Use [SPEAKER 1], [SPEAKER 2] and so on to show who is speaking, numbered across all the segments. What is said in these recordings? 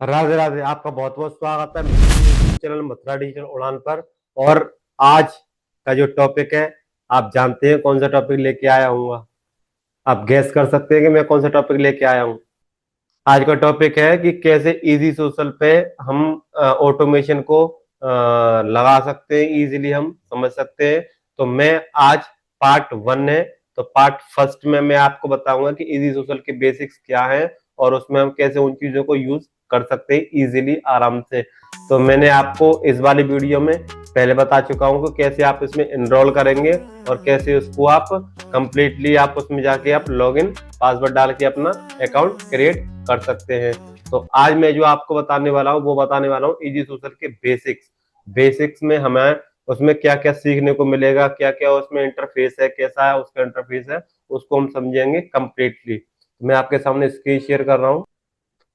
[SPEAKER 1] राधे राधे। आपका बहुत बहुत स्वागत है मेरे यूट्यूब चैनल मथुरा डिजिटल उड़ान पर। और आज का जो टॉपिक है, आप जानते हैं कौन सा टॉपिक लेके आया हूँ। आप गैस कर सकते हैं कि मैं कौन सा टॉपिक लेके आया हूँ। आज का टॉपिक है कि कैसे इजी सोशल पे हम ऑटोमेशन को लगा सकते हैं, इजीली हम समझ सकते हैं। तो मैं आज पार्ट 1 है, तो पार्ट फर्स्ट में मैं आपको बताऊंगा कि इजी सोशल के बेसिक्स क्या है और उसमें हम कैसे उन चीजों को यूज कर सकते हैं इजीली, आराम से। तो मैंने आपको इस वाली वीडियो में पहले बता चुका हूं कि कैसे आप इसमें एनरोल करेंगे और कैसे उसको आप कंप्लीटली आप उसमें जाके आप लॉगिन पासवर्ड डाल के अपना अकाउंट क्रिएट कर सकते हैं। तो आज मैं जो आपको बताने वाला हूँ वो बताने वाला हूँ इजी सोशल के बेसिक्स। बेसिक्स में हमें उसमें क्या क्या सीखने को मिलेगा, क्या क्या उसमें इंटरफेस है, कैसा है उसका इंटरफेस है, उसको हम समझेंगे कंप्लीटली। मैं आपके सामने स्क्रीन शेयर कर रहा हूँ।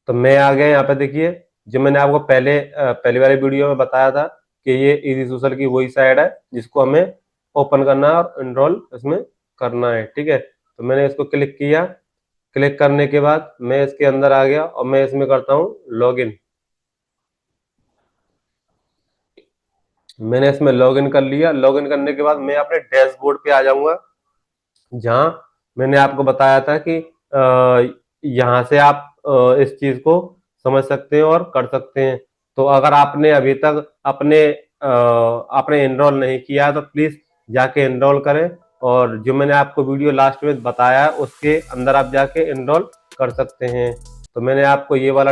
[SPEAKER 1] तो मैं आ गया यहाँ पे। देखिए, जो मैंने आपको पहली वाली वीडियो में बताया था कि ये इजी सोशल की वही साइड है जिसको हमें ओपन करना है और एनरोल इसमें करना है। ठीक है, तो मैंने इसको क्लिक किया। क्लिक करने के बाद मैं इसके अंदर आ गया और मैं इसमें करता हूँ लॉगिन। मैंने इसमें लॉगिन कर लिया। लॉगिन करने के बाद मैं अपने डैशबोर्ड पे आ जाऊंगा, जहां मैंने आपको बताया था कि यहाँ से आप इस चीज को समझ सकते हैं और कर सकते हैं। तो अगर आपने अभी तक आपने एनरोल नहीं किया है तो प्लीज जाके एनरोल करें। और जो मैंने आपको वीडियो लास्ट में बताया है उसके अंदर आप जाके एनरोल कर सकते हैं। तो मैंने आपको ये वाला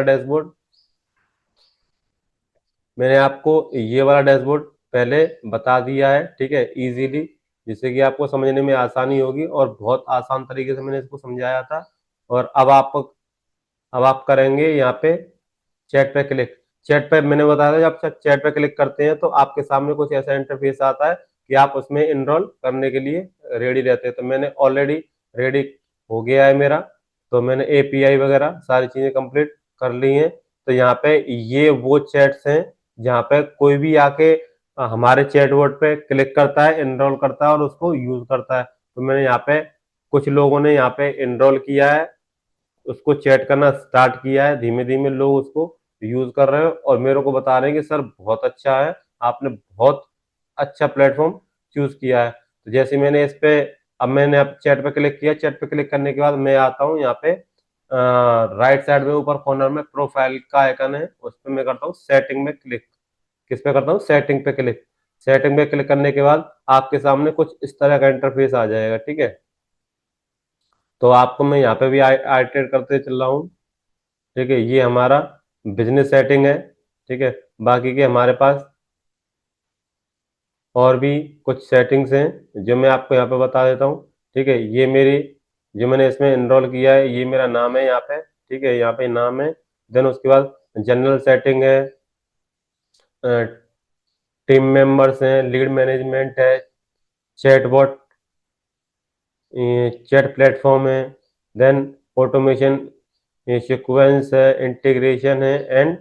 [SPEAKER 1] डैशबोर्ड पहले बता दिया है, ठीक है, इजीली, जिससे कि आपको समझने में आसानी होगी और बहुत आसान तरीके से मैंने इसको समझाया था। और अब आप करेंगे यहाँ पे चैट पे क्लिक। चैट पे मैंने बताया था, जब चैट पे क्लिक करते हैं तो आपके सामने कुछ ऐसा इंटरफेस आता है कि आप उसमें इनरोल करने के लिए रेडी रहते हैं। तो मैंने ऑलरेडी रेडी हो गया है मेरा। तो मैंने एपीआई वगैरह सारी चीजें कंप्लीट कर ली हैं। तो यहाँ पे ये वो चैट्स हैं जहाँ पे कोई भी आके हमारे चैटबॉट पे क्लिक करता है, इनरोल करता है और उसको यूज करता है। तो मैंने यहाँ पे कुछ लोगों ने यहाँ पे इनरोल किया है, उसको चैट करना स्टार्ट किया है। धीमे धीमे लोग उसको यूज कर रहे हैं और मेरे को बता रहे हैं कि सर बहुत अच्छा है, आपने बहुत अच्छा प्लेटफॉर्म चूज किया है। तो जैसे मैंने इस पे अब मैंने अब चैट पे क्लिक किया। चैट पे क्लिक करने के बाद मैं आता हूँ यहाँ पे राइट साइड में ऊपर कॉर्नर में प्रोफाइल का आइकन है, उस पर मैं करता हूँ सेटिंग में क्लिक। किस पे करता हूँ? सेटिंग पे क्लिक। सेटिंग पे क्लिक करने के बाद आपके सामने कुछ इस तरह का इंटरफेस आ जाएगा, ठीक है। तो आपको मैं यहाँ पे भी आइटरेट करते चल रहा हूँ, ठीक है। ये हमारा बिजनेस सेटिंग है, ठीक है। बाकी के हमारे पास और भी कुछ सेटिंग्स हैं जो मैं आपको यहाँ पे बता देता हूँ, ठीक है। ये मेरी जो मैंने इसमें इनरोल किया है, ये मेरा नाम है यहाँ पे, ठीक है, यहाँ पे नाम है। देन उसके बाद जनरल सेटिंग है, टीम मेंबर्स हैं, लीड मैनेजमेंट है, चैटबॉट, चैट प्लेटफॉर्म है, देन ऑटोमेशन सीक्वेंस है, इंटीग्रेशन है एंड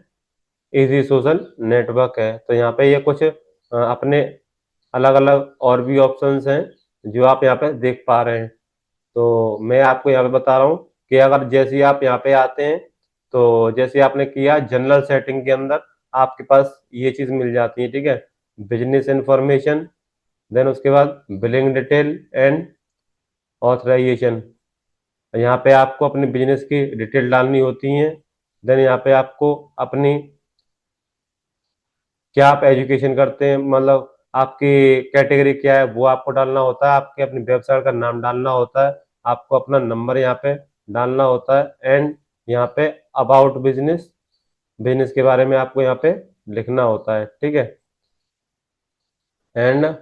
[SPEAKER 1] इजी सोशल नेटवर्क है। तो यहाँ पे ये कुछ अपने अलग अलग और भी ऑप्शंस हैं जो आप यहाँ पे देख पा रहे हैं। तो मैं आपको यहाँ पे बता रहा हूँ कि अगर जैसे ही आप यहाँ पे आते हैं तो जैसे आपने किया जनरल सेटिंग के अंदर आपके पास ये चीज मिल जाती है, ठीक है। बिजनेस इंफॉर्मेशन, देन उसके बाद बिलिंग डिटेल एंड ऑथराइजेशन। यहाँ पे आपको अपने बिजनेस की डिटेल डालनी होती है। देन यहाँ पे आपको अपनी क्या आप एजुकेशन करते हैं, मतलब आपकी कैटेगरी क्या है वो आपको डालना होता है। आपके अपनी वेबसाइट का नाम डालना होता है, आपको अपना नंबर यहाँ पे डालना होता है एंड यहाँ पे अबाउट बिजनेस, बिजनेस के बारे में आपको यहाँ पे लिखना होता है, ठीक है। एंड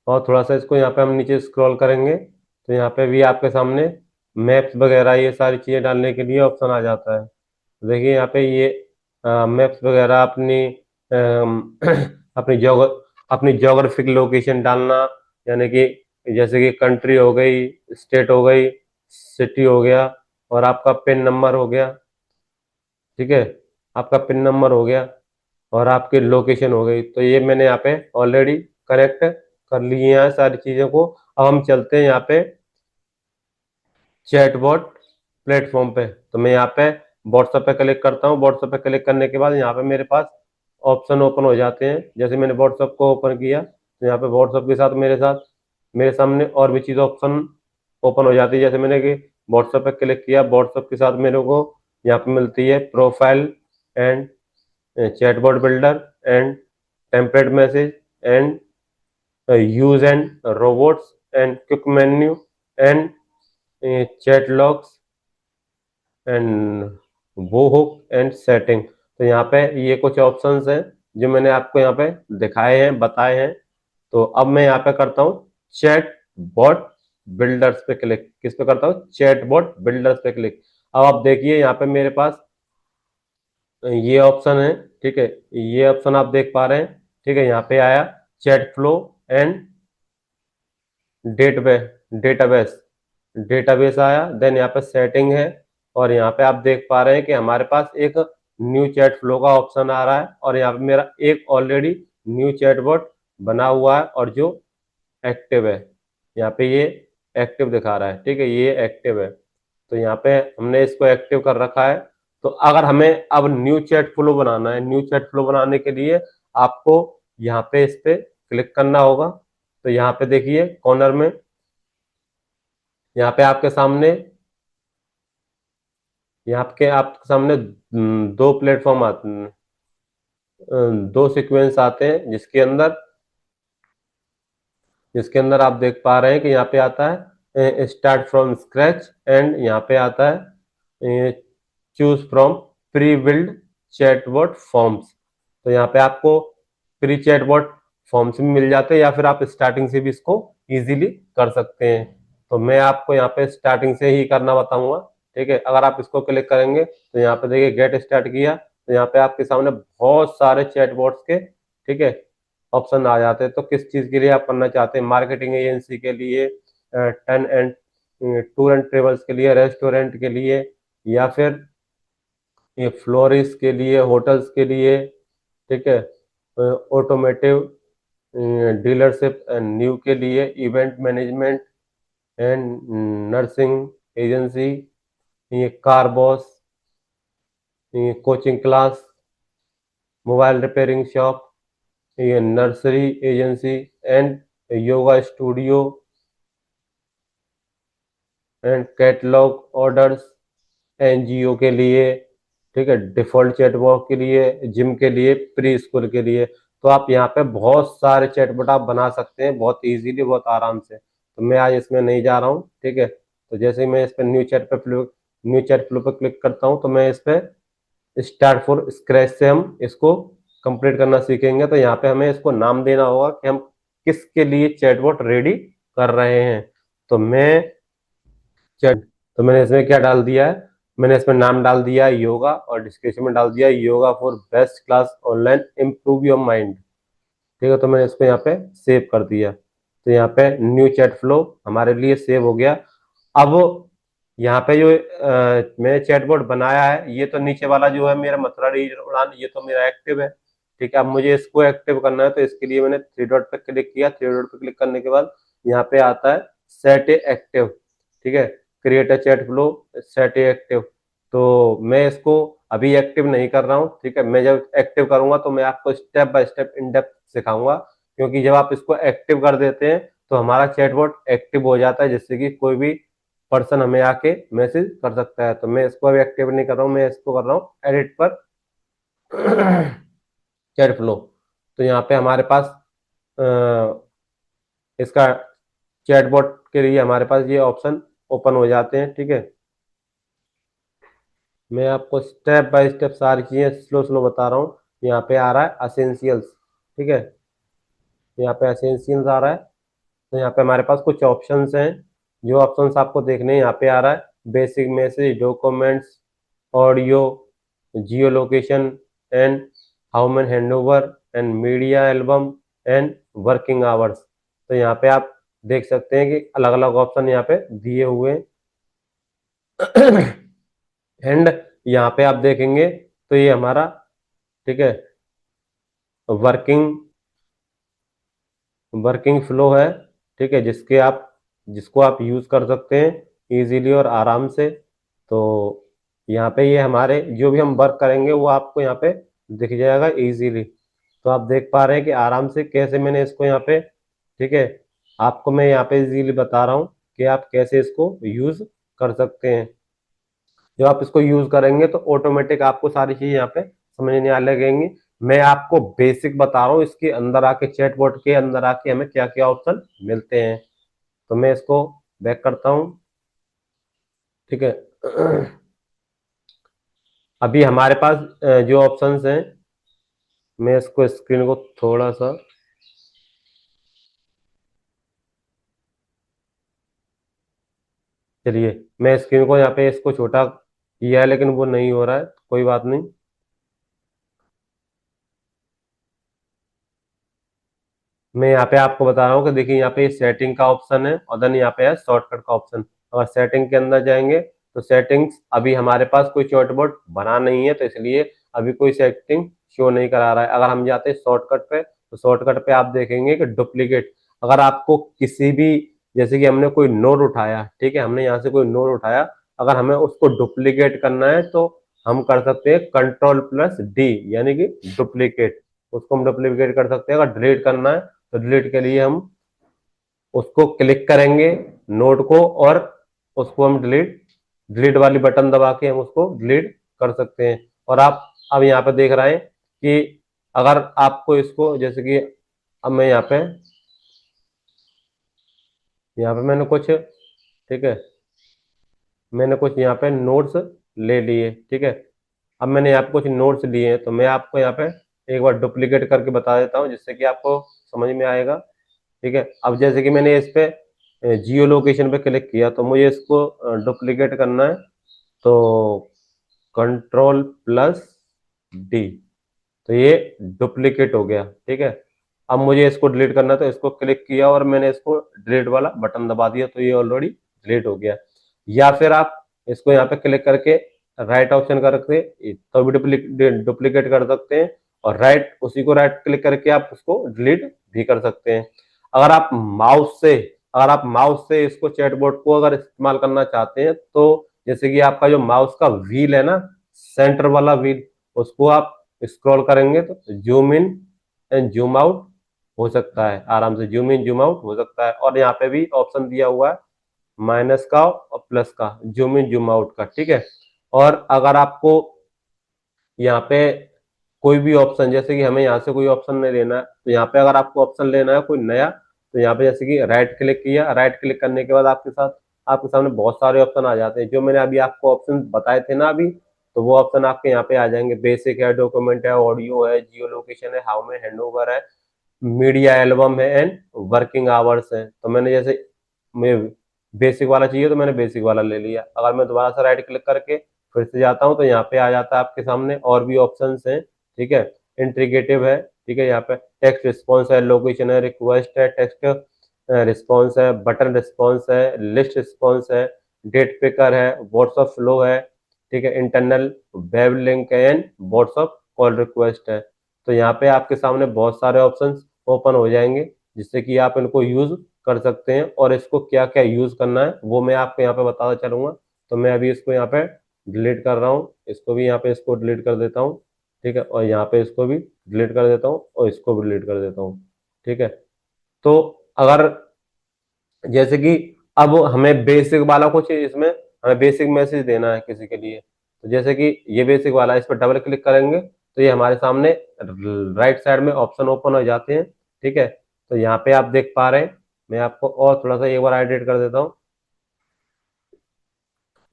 [SPEAKER 1] और थोड़ा सा इसको यहाँ पे हम नीचे स्क्रॉल करेंगे तो यहाँ पे भी आपके सामने मैप्स वगैरह ये सारी चीज़ें डालने के लिए ऑप्शन आ जाता है। देखिए यहाँ पे ये मैप्स वगैरह अम, अपनी जोग अपनी जोग्राफिक लोकेशन डालना, यानी कि जैसे कि कंट्री हो गई, स्टेट हो गई, सिटी हो गया और आपका पिन नंबर हो गया, ठीक है। आपका पिन नंबर हो गया और आपकी लोकेशन हो गई। तो ये मैंने यहाँ पे ऑलरेडी करेक्ट कर लिए हैं सारी चीज़ों को। अब हम चलते हैं यहाँ पे चैटबॉट प्लेटफॉर्म पे। तो मैं यहाँ पे व्हाट्सएप पे क्लिक करता हूँ। व्हाट्सएप पे क्लिक करने के बाद यहाँ पे मेरे पास ऑप्शन ओपन हो जाते हैं। जैसे मैंने व्हाट्सएप को ओपन किया तो यहाँ पे व्हाट्सएप के साथ मेरे सामने और भी चीज़ ऑप्शन ओपन हो जाती है। जैसे मैंने कि व्हाट्सएप पे क्लिक किया, व्हाट्सएप के साथ मेरे को यहाँ पे मिलती है profile and chatbot builder and template message and use and robots and quick menu and chat logs and वो हुक एंड सेटिंग। तो यहाँ पे ये कुछ ऑप्शंस हैं जो मैंने आपको यहाँ पे दिखाए हैं, बताए हैं। तो अब मैं यहाँ पे करता हूँ चैट बॉट बिल्डर्स पे क्लिक। किस पे करता हूँ? चैट बॉट बिल्डर्स पे क्लिक। अब आप देखिए यहाँ पे मेरे पास ये ऑप्शन है, ठीक है। ये ऑप्शन आप देख पा रहे हैं, ठीक है। यहाँ पे आया chat flow and database database database आया। देन यहाँ पे सेटिंग है और यहाँ पे आप देख पा रहे हैं कि हमारे पास एक न्यू चैट फ्लो का ऑप्शन आ रहा है और यहाँ पे मेरा एक ऑलरेडी न्यू चैटबॉट बना हुआ है और जो एक्टिव है। यहाँ पे ये एक्टिव दिखा रहा है, ठीक है, ये एक्टिव है। तो यहाँ पे हमने इसको एक्टिव कर रखा है। तो अगर हमें अब न्यू चैट फ्लो बनाना है, न्यू चैट फ्लो बनाने के लिए आपको यहाँ पे इस पे क्लिक करना होगा। तो यहाँ पे देखिए कॉर्नर में यहाँ पे आपके सामने दो प्लेटफॉर्म आते हैं, दो सीक्वेंस आते हैं जिसके अंदर आप देख पा रहे हैं कि यहाँ पे आता है स्टार्ट फ्रॉम स्क्रैच एंड यहाँ पे आता है choose from pre build chatbot forms. तो यहाँ पे आपको प्री चैटबॉट फॉर्म्स भी मिल जाते हैं या फिर आप स्टार्टिंग से भी इसको इजीली कर सकते हैं। तो मैं आपको यहाँ पे स्टार्टिंग से ही करना बताऊंगा, ठीक है। अगर आप इसको क्लिक करेंगे तो यहाँ पे देखिए गेट स्टार्ट किया तो यहाँ पे आपके सामने बहुत सारे चैटबॉट्स के, ठीक है, ऑप्शन आ जाते हैं। तो किस चीज के लिए आप करना चाहते हैं? मार्केटिंग एजेंसी के लिए, turn and tour and travels के लिए, रेस्टोरेंट के लिए, या फिर ये फ्लोरिस्ट के लिए, होटल्स के लिए, ठीक है, ऑटोमेटिव डीलरशिप एंड न्यू के लिए, event management and nursing agency, ये कार बॉस, ये coaching class, mobile repairing shop, ये nursery agency and yoga studio and catalogue orders, NGO के लिए, ठीक है, डिफॉल्ट चैटबॉट के लिए, जिम के लिए, प्री स्कूल के लिए। तो आप यहाँ पे बहुत सारे चैटबॉट आप बना सकते हैं बहुत इजीली, बहुत आराम से। तो मैं आज इसमें नहीं जा रहा हूँ, ठीक है। तो जैसे ही मैं इस पर न्यू चैट फ्लो पर क्लिक करता हूँ तो मैं इस पे स्टार्ट फॉर स्क्रैच से हम इसको कंप्लीट करना सीखेंगे। तो यहाँ पे हमें इसको नाम देना होगा कि हम किसके लिए चैटबॉट रेडी कर रहे हैं। तो चैट तो मैंने इसमें क्या डाल दिया है? मैंने इसमें नाम डाल दिया है योगा और डिस्क्रिप्शन में डाल दिया है yoga for best class online improve your mind, ठीक है। तो मैंने इसको यहाँ पे सेव कर दिया। तो यहाँ पे न्यू चैट फ्लो हमारे लिए सेव हो गया। अब यहाँ पे जो मैंने चैटबॉट बनाया है, ये तो नीचे वाला जो है मेरा मथुरा रीजन उड़ान, ये तो मेरा एक्टिव है, ठीक है। अब मुझे इसको एक्टिव करना है तो इसके लिए मैंने थ्री डॉट पे क्लिक किया। थ्री डॉट पे क्लिक करने के बाद यहाँ पे आता है सेट ए एक्टिव, ठीक है, create a chat flow, set A active. तो मैं इसको अभी एक्टिव नहीं कर रहा हूँ, ठीक है। मैं जब एक्टिव करूंगा तो मैं आपको step by step in depth सिखाऊंगा, क्योंकि जब आप इसको एक्टिव कर देते हैं तो हमारा चैटबॉट एक्टिव हो जाता है, जिससे कि कोई भी पर्सन हमें आके मैसेज कर सकता है। तो मैं इसको अभी एक्टिव नहीं कर रहा हूँ, मैं इसको कर रहा हूँ एडिट पर चैट फ्लो। तो यहाँ पे हमारे पास इसका चैटबॉट के लिए हमारे पास ये ऑप्शन ओपन हो जाते हैं, ठीक है। मैं आपको स्टेप बाय स्टेप सारी चीजें स्लो स्लो बता रहा हूँ। यहाँ पे आ रहा है असेंशियल्स, ठीक है, यहाँ पे असेंशियल्स आ रहा है। तो यहाँ पे हमारे पास कुछ ऑप्शंस हैं, जो ऑप्शंस आपको देखने हैं। यहाँ पे आ रहा है basic message, documents, audio, Jio location and how man handover and media album and working hours. तो यहाँ पे आप देख सकते हैं कि अलग अलग ऑप्शन यहाँ पे दिए हुए हैं। एंड यहाँ पे आप देखेंगे तो ये हमारा, ठीक है, वर्किंग वर्किंग फ्लो है, ठीक है, जिसको आप यूज कर सकते हैं इजीली और आराम से। तो यहाँ पे ये हमारे जो भी हम वर्क करेंगे वो आपको यहाँ पे दिख जाएगा इजीली। तो आप देख पा रहे हैं कि आराम से कैसे मैंने इसको यहाँ पे, ठीक है, आपको मैं यहाँ पे इजीली बता रहा हूँ कि आप कैसे इसको यूज कर सकते हैं। जब आप इसको यूज करेंगे तो ऑटोमेटिक आपको सारी चीजें यहाँ पे समझने आने लगेंगी। मैं आपको बेसिक बता रहा हूँ, इसके अंदर आके चैटबॉट के अंदर आके हमें क्या क्या ऑप्शन मिलते हैं। तो मैं इसको बैक करता हूँ, ठीक है। अभी हमारे पास जो ऑप्शंस हैं, मैं इसको स्क्रीन को थोड़ा सा, चलिए मैं स्क्रीन को यहाँ पे इसको छोटा किया है लेकिन वो नहीं हो रहा है, कोई बात नहीं। मैं यहाँ पे आपको बता रहा हूँ कि देखिए यहाँ पे सेटिंग का ऑप्शन है और देन यहाँ पे है शॉर्टकट का ऑप्शन। अगर सेटिंग के अंदर जाएंगे तो सेटिंग्स, अभी हमारे पास कोई चैटबॉट बना नहीं है तो इसलिए अभी कोई सेटिंग शो नहीं करा रहा है। अगर हम जाते हैं शॉर्टकट पे तो शॉर्टकट पे आप देखेंगे कि डुप्लीकेट, अगर आपको किसी भी, जैसे कि हमने कोई नोट उठाया, ठीक है, हमने यहाँ से कोई नोट उठाया, अगर हमें उसको डुप्लीकेट करना है तो हम कर सकते हैं कंट्रोल प्लस डी, यानी कि डुप्लीकेट, उसको हम डुप्लीकेट कर सकते हैं। अगर डिलीट करना है तो डिलीट के लिए हम उसको क्लिक करेंगे नोड को, और उसको हम डिलीट, डिलीट वाली बटन दबा के हम उसको डिलीट कर सकते हैं। और आप अब यहाँ पे देख रहे हैं कि अगर आपको इसको, जैसे कि अब मैं यहाँ पे मैंने कुछ, ठीक है, मैंने कुछ यहाँ पे नोट्स ले लिए, ठीक है। अब मैंने यहाँ पे कुछ नोट्स लिए हैं तो मैं आपको यहाँ पे एक बार डुप्लीकेट करके बता देता हूँ जिससे कि आपको समझ में आएगा, ठीक है। अब जैसे कि मैंने इस पे जियो लोकेशन पे क्लिक किया तो मुझे इसको डुप्लीकेट करना है, तो कंट्रोल प्लस डी, तो ये डुप्लीकेट हो गया, ठीक है। अब मुझे इसको डिलीट करना है तो इसको क्लिक किया और मैंने इसको डिलीट वाला बटन दबा दिया तो ये ऑलरेडी डिलीट हो गया। या फिर आप इसको यहाँ पे क्लिक करके राइट ऑप्शन करके तो भी डुप्लीकेट कर सकते हैं, और राइट, उसी को राइट क्लिक करके आप उसको डिलीट भी कर सकते हैं। अगर आप माउस से, अगर आप माउस से इसको चैटबॉट को अगर इस्तेमाल करना चाहते हैं तो जैसे कि आपका जो माउस का व्हील है ना, सेंटर वाला व्हील, उसको आप स्क्रॉल करेंगे तो zoom in and zoom out हो सकता है, आराम से जूम इन जूम आउट हो सकता है। और यहाँ पे भी ऑप्शन दिया हुआ है माइनस का और प्लस का, जूम इन जूम आउट का, ठीक है। और अगर आपको यहाँ पे कोई भी ऑप्शन, जैसे कि हमें यहाँ से कोई ऑप्शन नहीं लेना है तो यहाँ पे अगर आपको ऑप्शन लेना है कोई नया, तो यहाँ पे जैसे कि राइट क्लिक किया, राइट क्लिक करने के बाद आपके सामने बहुत सारे ऑप्शन आ जाते हैं। जो मैंने अभी आपको ऑप्शन बताए थे ना अभी, तो वो ऑप्शन आपके यहाँ पे आ जाएंगे। बेसिक है, डॉक्यूमेंट है, ऑडियो है, जियो लोकेशन है, हाउ में हैंडओवर है, मीडिया एल्बम है एंड वर्किंग आवर्स है। तो मैंने जैसे मैं बेसिक वाला चाहिए तो मैंने बेसिक वाला ले लिया। अगर मैं दोबारा से राइट क्लिक करके फिर से जाता हूँ तो यहाँ पे आ जाता है आपके सामने और भी ऑप्शंस हैं, ठीक है। इंट्रीगेटिव है, ठीक है, यहाँ पे टेक्स्ट रिस्पॉन्स है, लोकेशन है, रिक्वेस्ट है, टेक्स्ट रिस्पॉन्स है, बटन रिस्पॉन्स है, लिस्ट रिस्पॉन्स है, डेट पिकर है, व्हाट्सअप फ्लो है, ठीक है, इंटरनल वेब लिंक है एंड व्हाट्सअप कॉल रिक्वेस्ट है। तो यहाँ पे आपके सामने बहुत सारे ऑप्शंस ओपन हो जाएंगे जिससे कि आप इनको यूज कर सकते हैं, और इसको क्या क्या यूज करना है वो मैं आपको यहाँ पे बताता चलूंगा। तो मैं अभी इसको यहाँ पे डिलीट कर रहा हूँ, इसको भी यहाँ पे इसको डिलीट कर देता हूँ, ठीक है, और यहाँ पे इसको भी डिलीट कर देता हूँ और इसको भी डिलीट कर देता हूँ, ठीक है। तो अगर जैसे कि अब हमें बेसिक वाला कुछ इसमें हमें बेसिक मैसेज देना है किसी के लिए, तो जैसे कि ये बेसिक वाला है, इस पर डबल क्लिक करेंगे तो ये हमारे सामने राइट साइड में ऑप्शन ओपन हो जाते हैं, ठीक है। तो यहाँ पे आप देख पा रहे हैं, मैं आपको और थोड़ा सा एक बार एडिट कर देता हूँ।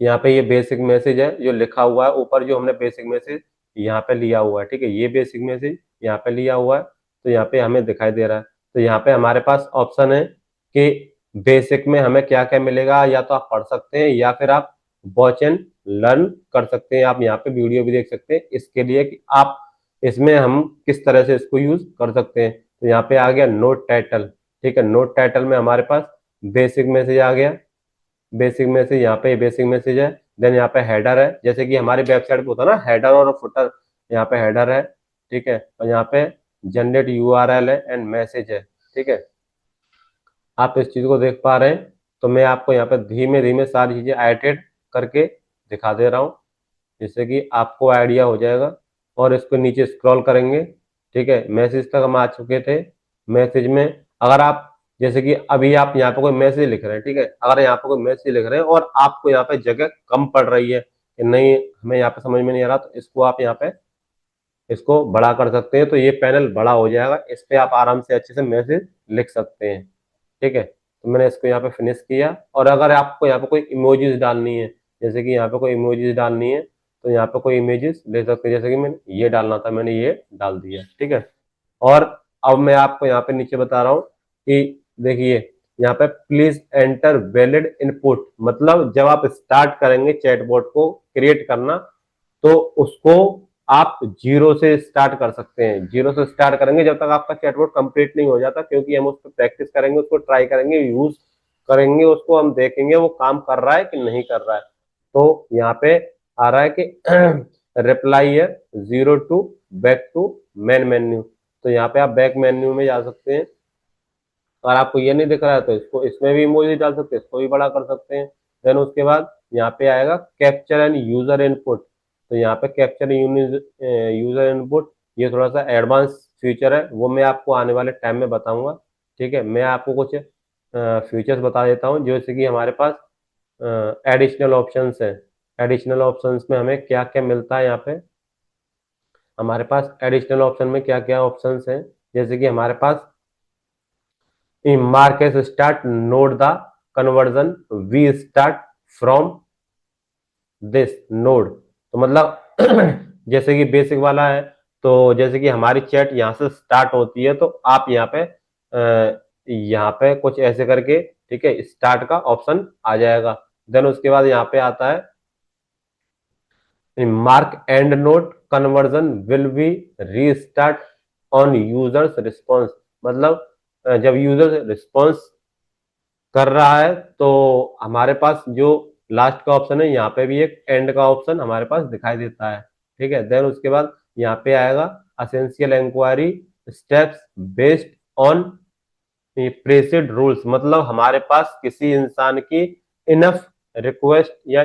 [SPEAKER 1] यहाँ पे ये बेसिक मैसेज है जो लिखा हुआ है ऊपर, जो हमने बेसिक मैसेज यहाँ पे लिया हुआ है, ठीक है, ये बेसिक मैसेज यहाँ पे लिया हुआ है, तो यहाँ पे हमें दिखाई दे रहा है। तो यहाँ पे हमारे पास ऑप्शन है कि बेसिक में हमें क्या क्या मिलेगा, या तो आप पढ़ सकते हैं या फिर आप वॉच एंड लर्न कर सकते हैं, आप यहाँ पे वीडियो भी देख सकते हैं इसके लिए कि आप इसमें हम किस तरह से इसको यूज कर सकते हैं। तो यहाँ पे आ गया नोट टाइटल, ठीक है, नोट टाइटल में हमारे पास बेसिक मैसेज आ गया, बेसिक मैसेज, यहाँ पे बेसिक मैसेज है। देन यहाँ पे हेडर है, जैसे कि हमारी वेबसाइट पे होता है ना हेडर और फुटर, यहाँ पे हेडर है, ठीक है, और यहाँ पे जनरेट यूआरएल है एंड मैसेज है, ठीक है। आप इस चीज को देख पा रहे हैं, तो मैं आपको यहाँ पे धीमे धीमे सारी चीजें आइटेड करके दिखा दे रहा हूँ। जिससे कि आपको आइडिया हो जाएगा। और इसको नीचे स्क्रॉल करेंगे, ठीक है, मैसेज तक हम आ चुके थे। मैसेज में अगर आप, जैसे कि अभी आप यहाँ पे कोई मैसेज लिख रहे हैं, ठीक है, अगर यहाँ पे कोई मैसेज लिख रहे हैं और आपको यहाँ पे जगह कम पड़ रही है कि नहीं, हमें यहाँ पे समझ में नहीं आ रहा, तो इसको आप यहाँ पे इसको बड़ा कर सकते हैं, तो ये पैनल बड़ा हो जाएगा। इस पे आप आराम से अच्छे से मैसेज लिख सकते हैं, ठीक है। तो मैंने इसको यहाँ पे फिनिश किया। और अगर आपको यहाँ पे कोई इमोजीज डालनी है, जैसे कि यहाँ पे कोई इमोजीज डालनी है, तो यहाँ पे कोई इमेजेस ले सकते हैं। जैसे कि मैंने ये डालना था, मैंने ये डाल दिया, ठीक है। और अब मैं आपको यहाँ पे नीचे बता रहा हूँ कि देखिए, यहाँ पे प्लीज एंटर वैलिड इनपुट, मतलब जब आप स्टार्ट करेंगे चैटबॉट को क्रिएट करना, तो उसको आप जीरो से स्टार्ट कर सकते हैं। जीरो से स्टार्ट करेंगे जब तक आपका चैटबॉट कंप्लीट नहीं हो जाता, क्योंकि हम उस पर प्रैक्टिस करेंगे, उसको ट्राई करेंगे, यूज करेंगे, उसको हम देखेंगे वो काम कर रहा है कि नहीं कर रहा है। तो यहाँ पे आ रहा है कि रिप्लाई है 02 बैक टू मेन मेन्यू। तो यहाँ पे आप बैक मेन्यू में जा सकते हैं। अगर आपको ये नहीं दिख रहा है तो इसको, इसमें भी इमोजी डाल सकते हैं, इसको भी बड़ा कर सकते हैं। देन उसके बाद यहाँ पे आएगा कैप्चर एंड यूजर इनपुट। तो यहाँ पे कैप्चर यूजर इनपुट, ये थोड़ा सा एडवांस फीचर है, वो मैं आपको आने वाले टाइम में बताऊंगा, ठीक है। मैं आपको कुछ फीचर्स बता देता हूँ, जैसे कि हमारे पास एडिशनल ऑप्शंस हैं। एडिशनल ऑप्शंस में हमें क्या क्या मिलता है, यहाँ पे हमारे पास एडिशनल ऑप्शन में क्या क्या ऑप्शंस हैं, जैसे कि हमारे पास mark S start note the conversion we start from this node. तो मतलब जैसे कि बेसिक वाला है, तो जैसे कि हमारी चैट यहाँ से स्टार्ट होती है, तो आप यहाँ पे कुछ ऐसे करके, ठीक है, स्टार्ट का ऑप्शन आ जाएगा। देन उसके बाद यहाँ पे आता है mark and note conversion will be restart on users response, मतलब जब यूजर रिस्पॉन्स कर रहा है, तो हमारे पास जो लास्ट का ऑप्शन है, यहाँ पे भी एक एंड का ऑप्शन हमारे पास दिखाई देता है, ठीक है। देन उसके बाद यहाँ पे आएगा essential inquiry steps based on preset rules, मतलब हमारे पास किसी इंसान की इनफ रिक्वेस्ट या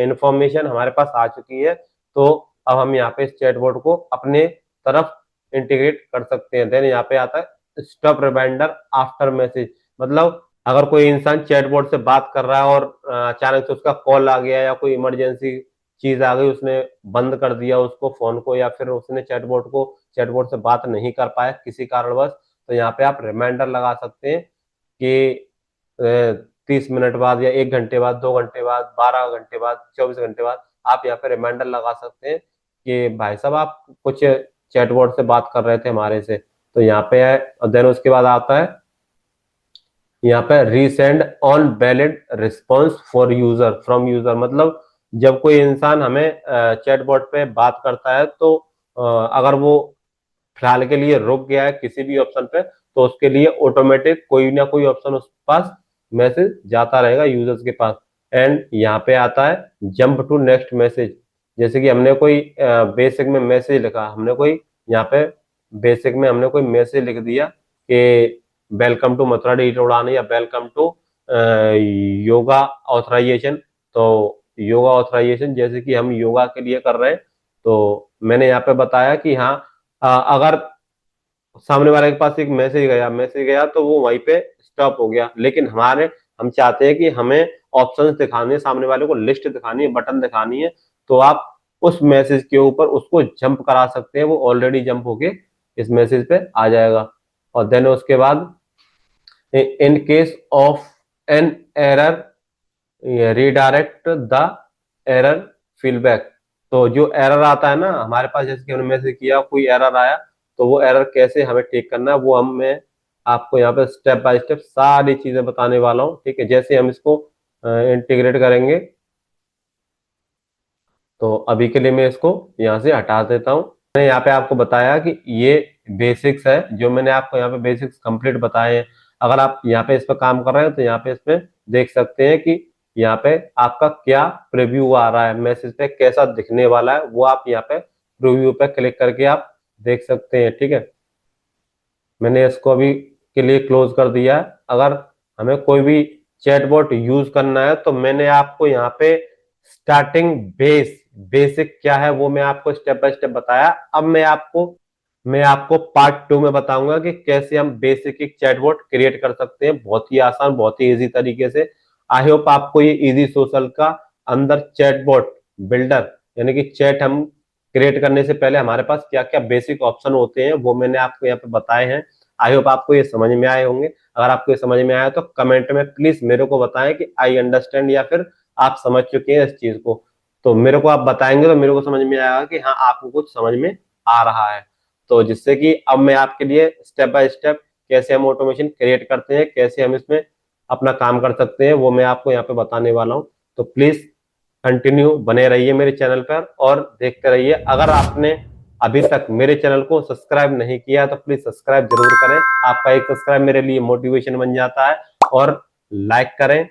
[SPEAKER 1] इंफॉर्मेशन हमारे पास आ चुकी है, तो अब हम यहाँ पे इस चैटबॉट को अपने तरफ इंटीग्रेट कर सकते हैं। देन यहाँ पे आता है स्टॉप रिमाइंडर आफ्टर मैसेज, मतलब अगर कोई इंसान चैटबॉट से बात कर रहा है और अचानक से उसका कॉल आ गया या कोई इमरजेंसी चीज आ गई, उसने बंद कर दिया उसको फोन को, या फिर उसने चैटबॉट से बात नहीं कर पाया किसी कारणवश, तो यहाँ पे आप रिमाइंडर लगा सकते हैं कि 30 मिनट बाद या 1 घंटे बाद, 2 घंटे बाद, 12 घंटे बाद, 24 घंटे बाद आप यहाँ पे रिमाइंडर लगा सकते हैं कि भाई साहब आप कुछ चैटबॉट से बात कर रहे थे हमारे से। तो यहाँ पे है। और देन उसके बाद आता है यहाँ पे resend on valid response for user from user, मतलब जब कोई इंसान हमें चैटबॉट पे बात करता है, तो अगर वो फिलहाल के लिए रुक गया है किसी भी ऑप्शन पे, तो उसके लिए ऑटोमेटिक कोई ना कोई ऑप्शन उस पास मैसेज जाता रहेगा यूजर्स के पास। एंड यहाँ पे आता है जंप टू नेक्स्ट मैसेज, जैसे कि हमने कोई बेसिक में मैसेज लिखा, हमने कोई यहाँ पे बेसिक में हमने कोई मैसेज लिख दिया कि वेलकम टू मथुरा डिजिटल उड़ान या वेलकम टू योगा ऑथराइजेशन। तो योगा ऑथराइजेशन जैसे कि हम योगा के लिए कर रहे हैं, तो मैंने यहाँ पे बताया कि हाँ, अगर सामने वाले के पास एक मैसेज गया तो वो वहीं पे स्टॉप हो गया, लेकिन हम चाहते हैं कि हमें ऑप्शंस दिखाने हैं, सामने वाले को लिस्ट दिखानी है, बटन दिखानी है, तो आप उस मैसेज के ऊपर उसको जंप करा सकते हैं, वो ऑलरेडी जंप होके इस मैसेज पे आ जाएगा। और देन उसके बाद in case of an error redirect the error feedback. तो जो एरर आता है ना हमारे पास, जैसे कि हमने मैसेज किया कोई एरर आया, तो वो एरर कैसे हमें ठीक करना है, वो मैं आपको यहाँ पे स्टेप बाय स्टेप सारी चीजें बताने वाला हूँ, ठीक है। जैसे हम इसको इंटीग्रेट करेंगे, तो अभी के लिए मैं इसको यहाँ से हटा देता हूँ। मैंने यहाँ पे आपको बताया कि ये बेसिक्स है, जो मैंने आपको यहाँ पे बेसिक्स कंप्लीट बताए हैं। अगर आप यहाँ पे इस पर काम कर रहे हैं, तो यहाँ पे इसमें देख सकते हैं कि यहाँ पे आपका क्या प्रीव्यू आ रहा है, मैसेज पे कैसा दिखने वाला है, वो आप यहाँ पे प्रीव्यू पे क्लिक करके आप देख सकते हैं, ठीक है। मैंने इसको अभी के लिए क्लोज कर दिया है। अगर हमें कोई भी चैटबॉट यूज करना है, तो मैंने आपको यहाँ पे स्टार्टिंग बेस बेसिक क्या है वो मैं आपको स्टेप बाय स्टेप बताया। अब मैं आपको पार्ट 2 में बताऊंगा कि कैसे हम बेसिक एक चैटबॉट क्रिएट कर सकते हैं, बहुत ही आसान, बहुत ही इजी तरीके से। आई होप आपको ये इजी सोशल का अंदर चैटबॉट बिल्डर, यानी कि चैट हम क्रिएट करने से पहले हमारे पास क्या क्या बेसिक ऑप्शन होते हैं वो मैंने आपको यहाँ पे बताए हैं। आई होप आपको ये समझ में आए होंगे। अगर आपको ये समझ में आया तो कमेंट में प्लीज मेरे को बताएं कि आई अंडरस्टैंड, या फिर आप समझ चुके हैं इस चीज को। तो मेरे को आप बताएंगे तो मेरे को समझ में आएगा कि हाँ आपको कुछ समझ में आ रहा है। तो जिससे कि अब मैं आपके लिए स्टेप बाय स्टेप कैसे हम ऑटोमेशन क्रिएट करते हैं, कैसे हम इसमें अपना काम कर सकते हैं, वो मैं आपको यहाँ पे बताने वाला हूँ। तो प्लीज कंटिन्यू बने रहिए मेरे चैनल पर और देखते रहिए। अगर आपने अभी तक मेरे चैनल को सब्सक्राइब नहीं किया तो प्लीज सब्सक्राइब जरूर करें। आपका एक सब्सक्राइब मेरे लिए मोटिवेशन बन जाता है। और लाइक करें,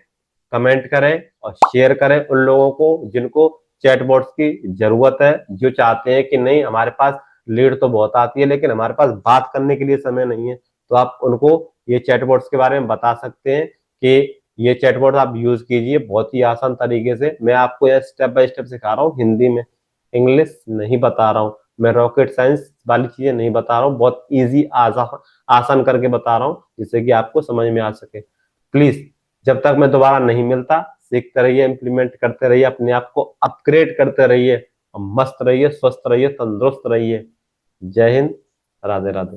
[SPEAKER 1] कमेंट करें और शेयर करें उन लोगों को जिनको चैटबॉट्स की जरूरत है, जो चाहते हैं कि नहीं हमारे पास लीड तो बहुत आती है लेकिन हमारे पास बात करने के लिए समय नहीं है। तो आप उनको ये चैटबॉट्स के बारे में बता सकते हैं कि ये चैटबॉट आप यूज कीजिए बहुत ही आसान तरीके से। मैं आपको यह स्टेप बाय स्टेप सिखा रहा हूँ हिंदी में, इंग्लिश नहीं बता रहा हूँ। मैं रॉकेट साइंस वाली चीजें नहीं बता रहा हूँ, बहुत इजी आसान करके बता रहा हूँ जिससे कि आपको समझ में आ सके। प्लीज जब तक मैं दोबारा नहीं मिलता, सीखते रहिए, इंप्लीमेंट करते रहिए, अपने आप को अपग्रेड करते रहिए, मस्त रहिए, स्वस्थ रहिए, तंदुरुस्त रहिए। जय हिंद, राधे राधे।